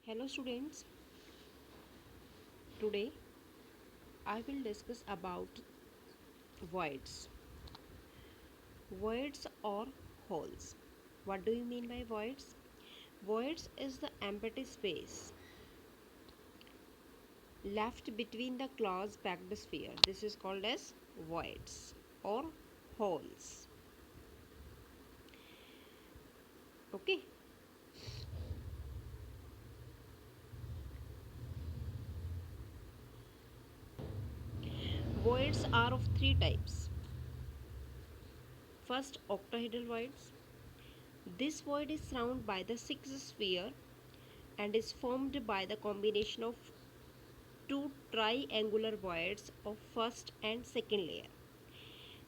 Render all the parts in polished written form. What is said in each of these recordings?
Hello students, today I will discuss about voids. Voids or holes. What do you mean by voids? Voids is the empty space left between the clause packed sphere. This is called as voids or holes. Okay. Voids are of three types. First, octahedral voids. This void is surrounded by the sixth sphere and is formed by the combination of two triangular voids of first and second layer.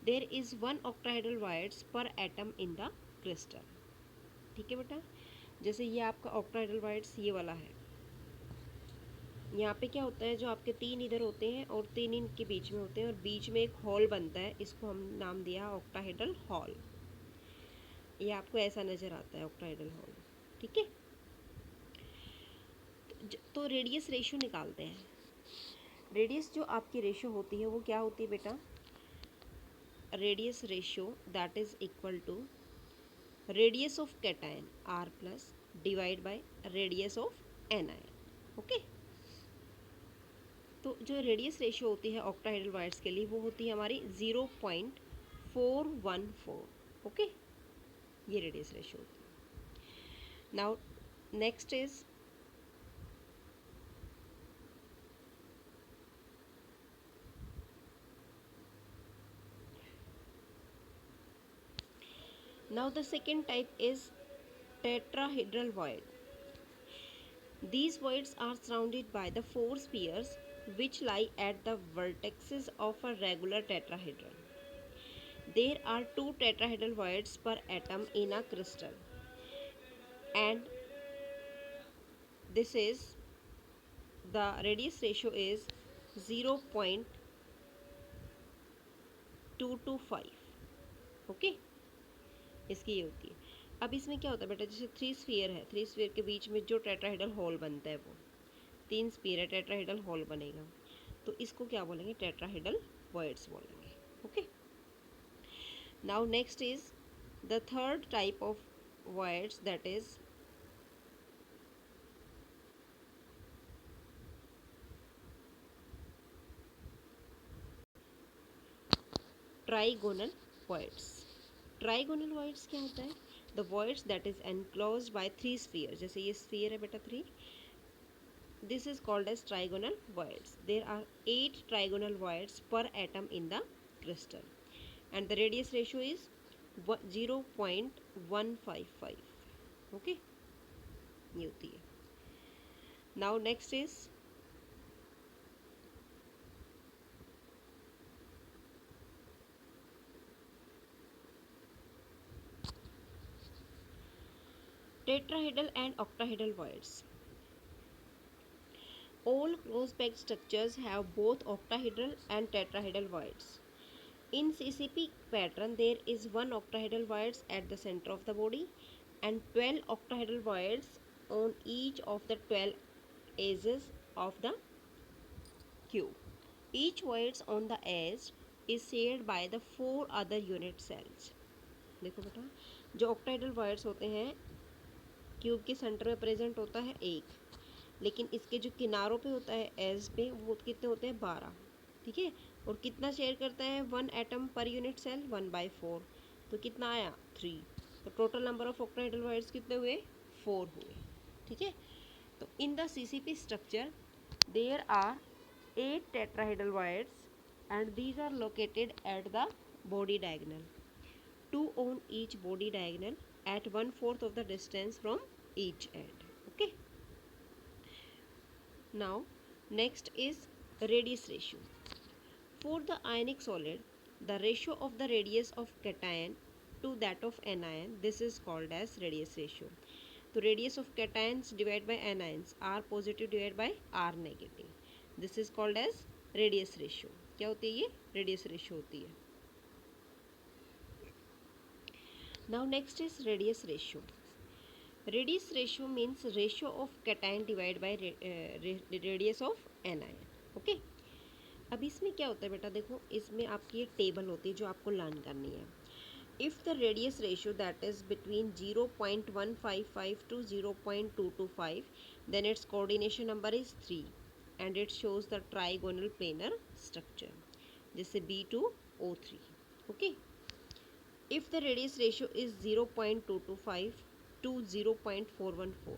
There is one octahedral voids per atom in the crystal. ठीक है बेटा, जैसे ये आपका octahedral voids ये वाला है, यहाँ पे क्या होता है, जो आपके तीन इधर होते हैं और तीन इनके बीच में होते हैं और बीच में एक हॉल बनता है, इसको हम नाम दिया octahedral हॉल। ये आपको ऐसा नज़र आता है octahedral हॉल। ठीक है, तो रेडियस रेशियो निकालते हैं। रेडियस जो आपकी रेशियो होती है वो क्या होती है बेटा? Radius ratio that is equal to radius of cation R plus divide by radius of anion. Okay, तो जो रेडियस रेशियो होती है ऑक्टाहेड्रल वायर्स के लिए वो होती है हमारी 0.414। ओके, ये रेडियस रेशियो होती है। Now next is now the second type is tetrahedral void. These voids are surrounded by the four spheres which lie at the vertices of a regular tetrahedron. There are two tetrahedral voids per atom in a crystal, and this is the radius ratio is 0.225। Okay, इसकी ये होती है। अब इसमें क्या होता है बेटा, जैसे थ्री स्फीयर है, थ्री स्फीयर के बीच में जो टेट्राहेड्रल हॉल बनता है वो तीन स्फीयर है, टेट्राहेड्रल हॉल बनेगा, तो इसको क्या बोलेंगे? टेट्राहेड्रल वॉइड्स बोलेंगे। Okay, now next is the third type of voids that is trigonal voids. Trigonal voids क्या होता है? The voids that is enclosed by three sphere. जैसे ये स्फीयर है बेटा three, this is called as trigonal voids. There are 8 trigonal voids per atom in the crystal and the radius ratio is 0.155। okay, ये होती है। Now next is tetrahedral and octahedral voids. All close packed structures have both octahedral and tetrahedral voids. In CCP pattern, there is one octahedral voids at the center of the body and 12 octahedral voids on each of the 12 edges of the cube. Each voids on the edge is shared by the four other unit cells. देखो बेटा, जो octahedral voids होते हैं cube के centre में present होता है एक, लेकिन इसके जो किनारों पे होता है एज पे वो कितने होते हैं? 12। ठीक है, और कितना शेयर करता है? One atom per unit cell, 1/4। तो कितना आया? 3। तो total number of octahedral voids कितने हुए? 4 हुए। ठीक है, तो in the CCP structure there are 8 tetrahedral voids and these are located at the body diagonal, 2 on each body diagonal at 1/4 of the distance from each end. Okay, now next is radius ratio. For the ionic solid, the ratio of the radius of cation to that of anion, this is called as radius ratio. तो radius of cations divided by anions, R positive divided by R negative, this is called as radius ratio. क्या होती है? ये radius ratio होती है। Now next is radius ratio. Radius ratio means ratio of cation divide by radius of anion. Okay, अब इसमें क्या होता है बेटा, देखो इसमें आपकी एक टेबल होती है जो आपको लर्न करनी है। If the radius ratio that is between 0.155 to 0.225 then its coordination number is 3 and it shows the trigonal planar structure, जैसे B2O3। Okay, if the radius ratio is 0.225 to 0.414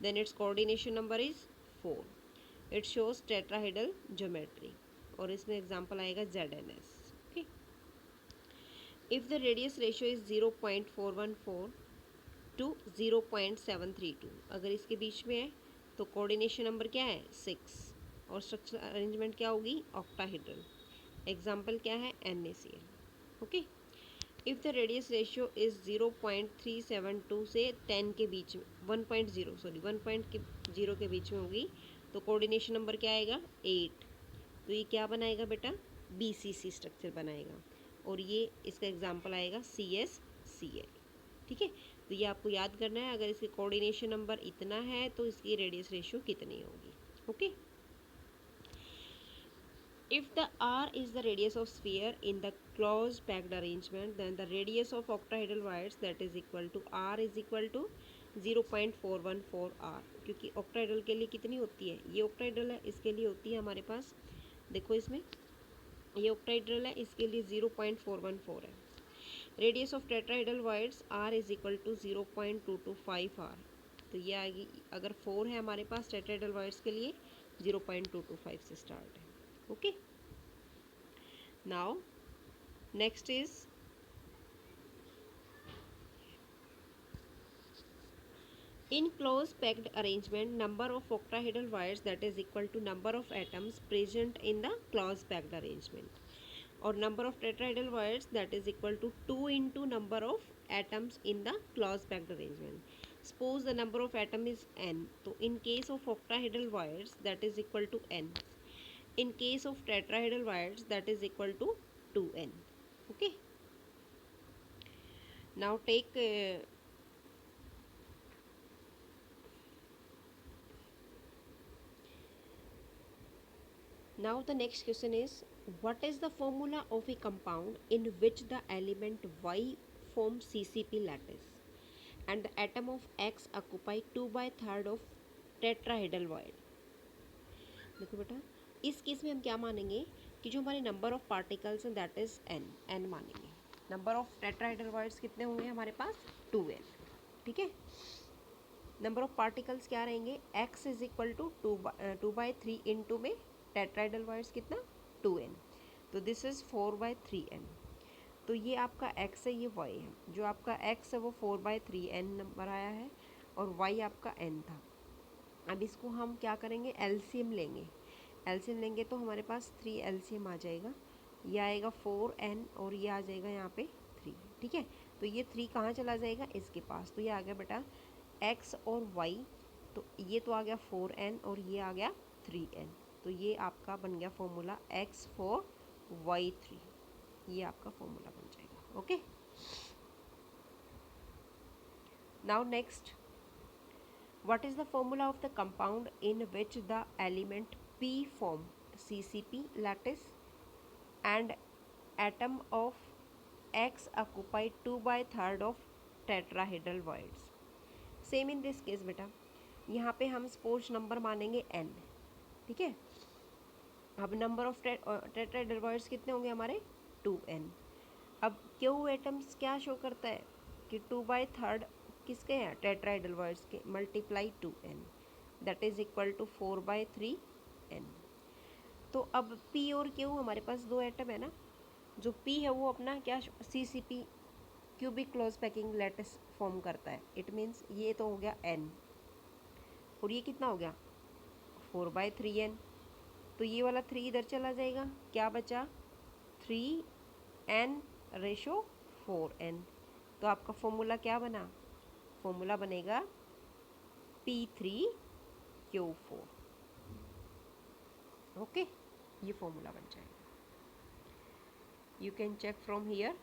then its coordination number is 4, it shows tetrahedral geometry, और इसमें example आएगा ZNS। Okay, if the radius ratio is 0.414 to 0.732, अगर इसके बीच में है तो coordination number क्या है 6, और स्ट्रक्चरल अरेंजमेंट क्या होगी ऑक्टाहेड्रल, एग्जांपल क्या है NaCl। Okay, if the radius ratio is 0.372 से 10 के बीच में 1.0 के बीच में होगी तो कोऑर्डिनेशन नंबर क्या आएगा 8, तो ये क्या बनाएगा बेटा BCC स्ट्रक्चर बनाएगा, और ये इसका एग्जांपल आएगा CSCl। ठीक है, तो ये आपको याद करना है, अगर इसके कोऑर्डिनेशन नंबर इतना है तो इसकी रेडियस रेशियो कितनी होगी। Okay, if the r is the radius of sphere in the closed packed arrangement then the radius of octahedral wires that is equal to r is equal to 0.414 r, क्योंकि octahedral के लिए कितनी होती है, ये octahedral है इसके लिए होती है हमारे पास, देखो इसमें ये octahedral है इसके लिए 0.414 है। Radius of tetrahedral voids r is equal to 0.225 r, तो ये आएगी, अगर 4 है हमारे पास टेट्राहेड्रल वायर्स के लिए 0.225 से स्टार्ट है। Okay, now next is in close packed arrangement number of octahedral wires that is equal to number of atoms present in the close packed arrangement, और number of tetrahedral wires that is equal to 2 into number of atoms in the close packed arrangement। suppose the number of atom is n, तो in case of octahedral wires that is equal to n, in case of tetrahedral wires that is equal to 2n। okay, now take now the next question is what is the formula of a compound in which the element Y forms CCP lattice and the atom of X occupy 2/3 of tetrahedral wire। देखो बेटा, इस case में हम क्या मानेंगे कि जो हमारे नंबर ऑफ पार्टिकल्स हैं दैट इज n मानेंगे। नंबर ऑफ टेट्राहेड्रल वायर्स कितने होंगे हमारे पास 2n। ठीक है, नंबर ऑफ पार्टिकल्स क्या रहेंगे x is equal to 2/3 into में टेट्राहेड्रल वायर्स कितना 2n, तो दिस इज 4/3n। तो ये आपका x है, ये y है, जो आपका x है वो 4/3n नंबर आया है और y आपका n था। अब इसको हम क्या करेंगे LCM लेंगे, LCM लेंगे तो हमारे पास 3 LCM आ जाएगा, ये आएगा 4n और ये आ जाएगा यहाँ पे 3। ठीक है, तो ये 3 कहाँ चला जाएगा इसके पास, तो ये आ गया बेटा x और y, तो ये तो आ गया 4n और ये आ गया 3n, तो ये आपका बन गया फॉर्मूला x4y3, ये आपका फॉर्मूला बन जाएगा। Okay, now next, what is the formula of the compound in which the element P form CCP lattice and atom of X occupy 2/3 of tetrahedral voids। Same in this case बेटा, यहाँ पे हम suppose number मानेंगे n। ठीक है, अब number of tetrahedral voids कितने होंगे हमारे 2n। अब क्यू एटम्स क्या शो करता है कि 2/3 किसके हैं टेट्राहेड्रल वॉइड्स के, multiply 2n that is equal to 4/3n। तो अब p और q हमारे पास दो एटम है ना, जो p है वो अपना क्या CCP cubic close packing lattice form करता है, इट मीन्स ये तो हो गया n और ये कितना हो गया 4/3n, तो ये वाला 3 इधर चला जाएगा, क्या बचा 3n रेशो 4n, तो आपका फॉर्मूला क्या बना, फॉर्मूला बनेगा P3Q4। ओके, ये फॉर्मूला बन जाएगा, you can check from here.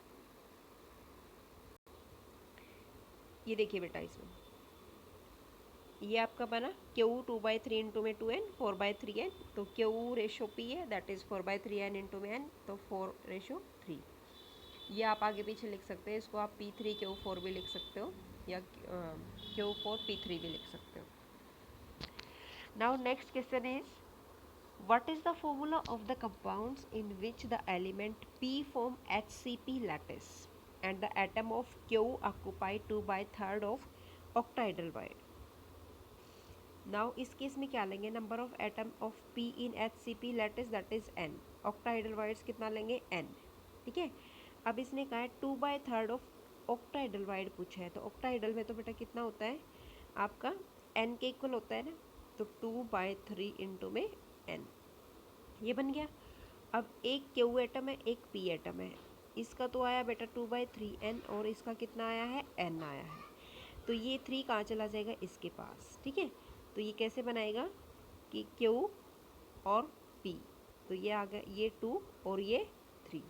ये देखिए बेटा इसमें ये आपका बना क्यू 2/3 इंटू में 2n 4/3n, तो क्यू रेशो पी है दैट इज़ 4/3n इंटू में n, तो 4:3। ये आप आगे पीछे लिख सकते हैं, इसको आप P3 Q4 भी लिख सकते हो या Q4 P3 भी लिख सकते हो। Now next question is what is the formula of the compounds in which the element P form HCP lattice and the atom of Q occupy 2/3 of octahedral void? Now इस case में क्या लेंगे, number of atom of P in HCP lattice that is n, octahedral voids कितना लेंगे n, ठीक है। अब इसने कहा है 2/3 ऑफ octahedral void पूछा है, तो octahedral में तो बेटा कितना होता है आपका n के इक्वल होता है ना, तो 2/3 इंटू में n, ये बन गया। अब एक क्यू एटम है एक पी एटम है, इसका तो आया बेटा 2/3n और इसका कितना आया है n आया है, तो ये 3 कहाँ चला जाएगा इसके पास, ठीक है। तो ये कैसे बनाएगा कि Q और P, तो ये आ गया ये 2 और ये 3,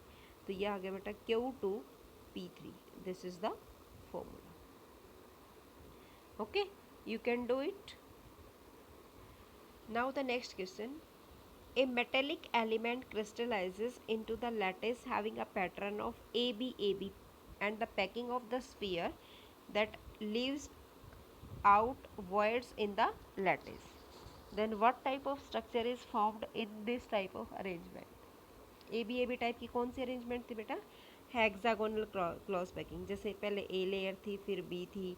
तो ये आ गया बेटा Q2P3, this is the formula. Okay, you can do it. Now the next question, a metallic element crystallizes into the lattice having a pattern of ABAB and the packing of the sphere that leaves out voids in the lattice. Then what type of structure is formed in this type of arrangement? ABAB type की कौन सी arrangement थी बेटा, hexagonal clause packing, जैसे पहले A layer थी फिर B थी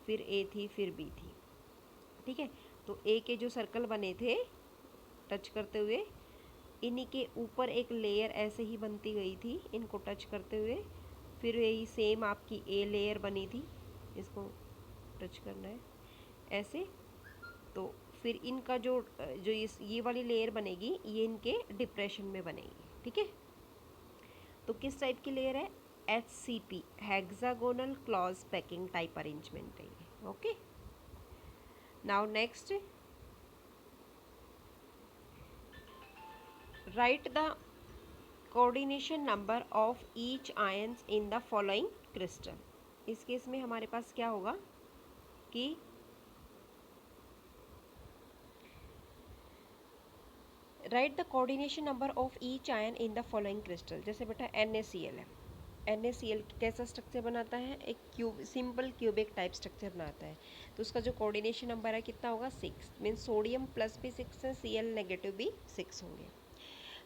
फिर A थी फिर B थी, ठीक है। तो A के जो सर्कल बने थे टच करते हुए, इन्हीं के ऊपर एक लेयर ऐसे ही बनती गई थी इनको टच करते हुए, फिर यही सेम आपकी ए लेयर बनी थी, इसको टच करना है ऐसे, तो फिर इनका जो जो ये वाली लेयर बनेगी ये इनके डिप्रेशन में बनेगी, ठीक है। तो किस टाइप की लेयर है, HCP hexagonal clause packing type arrangement है ये, okay. Now next, write the coordination number of each ions in the following crystal। इस केस में हमारे पास क्या होगा कि write the coordination number of each ion in the following crystal। जैसे बेटा NaCl है, NaCl कैसा स्ट्रक्चर बनाता है, एक cube simple cubic type structure बनाता है, तो उसका जो कोऑर्डिनेशन नंबर है कितना होगा 6, मीन्स सोडियम प्लस भी 6 है, Cl नेगेटिव भी 6 होंगे।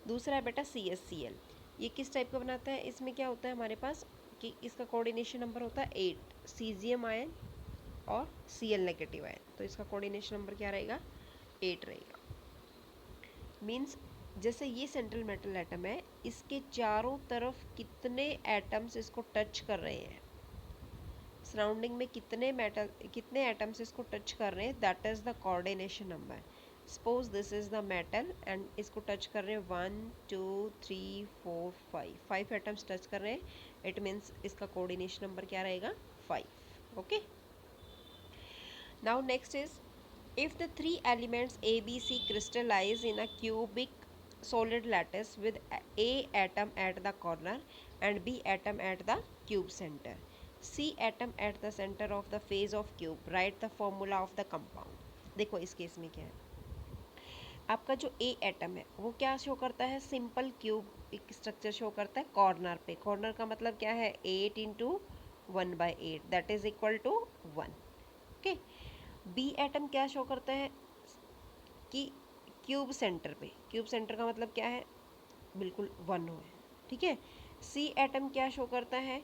दूसरा है बेटा CaCl, ये किस टाइप का बनाता है, इसमें क्या होता है हमारे पास कि इसका कोऑर्डिनेशन नंबर होता है 8, सीजियम आयन और Cl नेगेटिव आयन, तो इसका कोऑर्डिनेशन नंबर क्या रहेगा 8 रहेगा। मीन्स जैसे ये सेंट्रल मेटल एटम है, इसके चारों तरफ कितने एटम्स इसको टच कर रहे हैं, सराउंडिंग में कितने एटम्स इसको टच कर रहे हैं, that is the coordination number. Suppose this is the metal and इसको टच कर रहे हैं 1 2 3 4 5 एटम्स टच कर रहे हैं, इट मीन्स इसका कोऑर्डिनेशन नंबर क्या रहेगा 5, okay. Now next is, if the three elements A, B, C crystallize in a cubic solid lattice with A atom at the corner and B atom at the cube center, C atom at the center of the face of cube, write the formula of the compound। देखो इस case में क्या है, आपका जो A atom है वो क्या शो करता है, सिंपल क्यूब एक स्ट्रक्चर शो करता है कॉर्नर पे, कॉर्नर का मतलब क्या है 8 into 1/8 that is equal to 1, okay. B atom क्या शो करता है कि क्यूब सेंटर पे, क्यूब सेंटर का मतलब क्या है बिल्कुल 1 हो, ठीक है। सी एटम क्या शो करता है,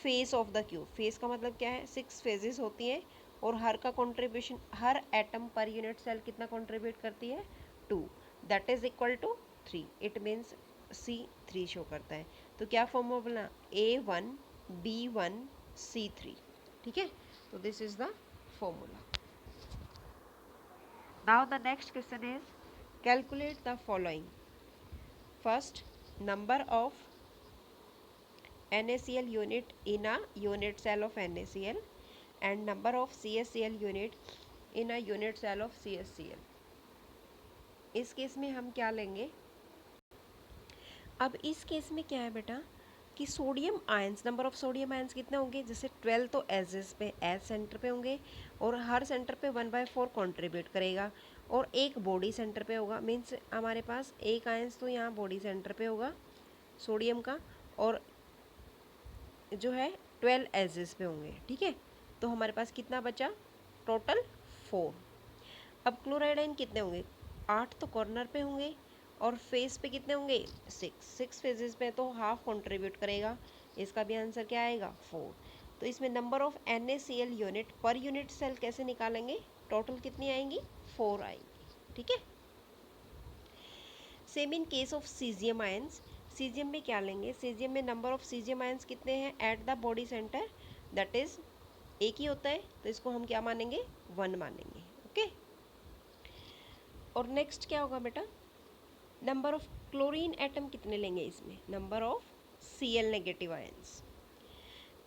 face of the cube, face का मतलब क्या है 6 फेजेस होती हैं और हर का कंट्रीब्यूशन, हर एटम पर यूनिट सेल कितना कंट्रीब्यूट करती है 2, that is equal to 3, it means C3 show करता है। तो क्या फॉर्मूला A1 B1 C3, ठीक है, तो this is the formula. Now the next question is, calculate the following. First, number of NaCl unit in a unit cell of NaCl and number of CaCl unit in a unit cell of CaCl। इस case में हम क्या लेंगे, अब इस case में क्या है बेटा कि sodium ions, number of sodium ions कितने होंगे, जैसे 12 तो एजेस पे, एज सेंटर पे होंगे और हर सेंटर पे 1/4 कंट्रीब्यूट करेगा और एक बॉडी सेंटर पे होगा। मीन्स हमारे पास एक आयंस तो यहाँ बॉडी सेंटर पे होगा सोडियम का और जो है 12 एजेस पे होंगे। ठीक है, तो हमारे पास कितना बचा, टोटल 4। अब क्लोराइड आयन कितने होंगे, 8 तो कॉर्नर पे होंगे और फेस पे कितने होंगे, 6 फेजेस पे, तो हाफ कंट्रीब्यूट करेगा। इसका भी आंसर क्या आएगा, 4। तो इसमें number of NaCl unit per unit cell कैसे निकालेंगे, टोटल कितनी आएंगी, 4 आएंगी। ठीक है, same in case of caesium ions. Caesium में क्या लेंगे, सीजियम में नंबर ऑफ सीजियम आयंस कितने हैं at the body centre, that is एक ही होता है, तो इसको हम क्या मानेंगे, 1 मानेंगे। ओके, और नेक्स्ट क्या होगा बेटा, नंबर ऑफ क्लोरीन एटम कितने लेंगे इसमें, number of Cl negative ions.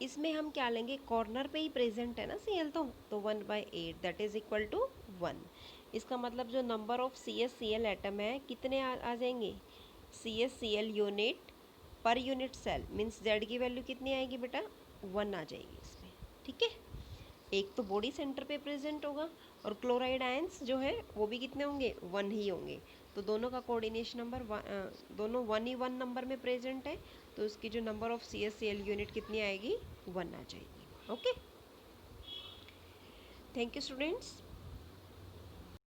इसमें हम क्या लेंगे, कॉर्नर पे ही प्रेजेंट है ना Cl, तो 1/8 दैट इज इक्वल टू 1। इसका मतलब जो नंबर ऑफ CsCl एटम है कितने आ जाएंगे, CsCl unit per unit cell, means Z की वैल्यू कितनी आएगी बेटा, 1 आ जाएगी इसमें। ठीक है, एक तो बॉडी सेंटर पे प्रेजेंट होगा और क्लोराइड आयंस जो है वो भी कितने होंगे, 1 ही होंगे। तो दोनों का कोऑर्डिनेशन नंबर दोनों 1 नंबर में प्रेजेंट है, तो उसकी जो नंबर ऑफ CsCl यूनिट कितनी आएगी, 1 आ जाएगी। Okay, thank you students.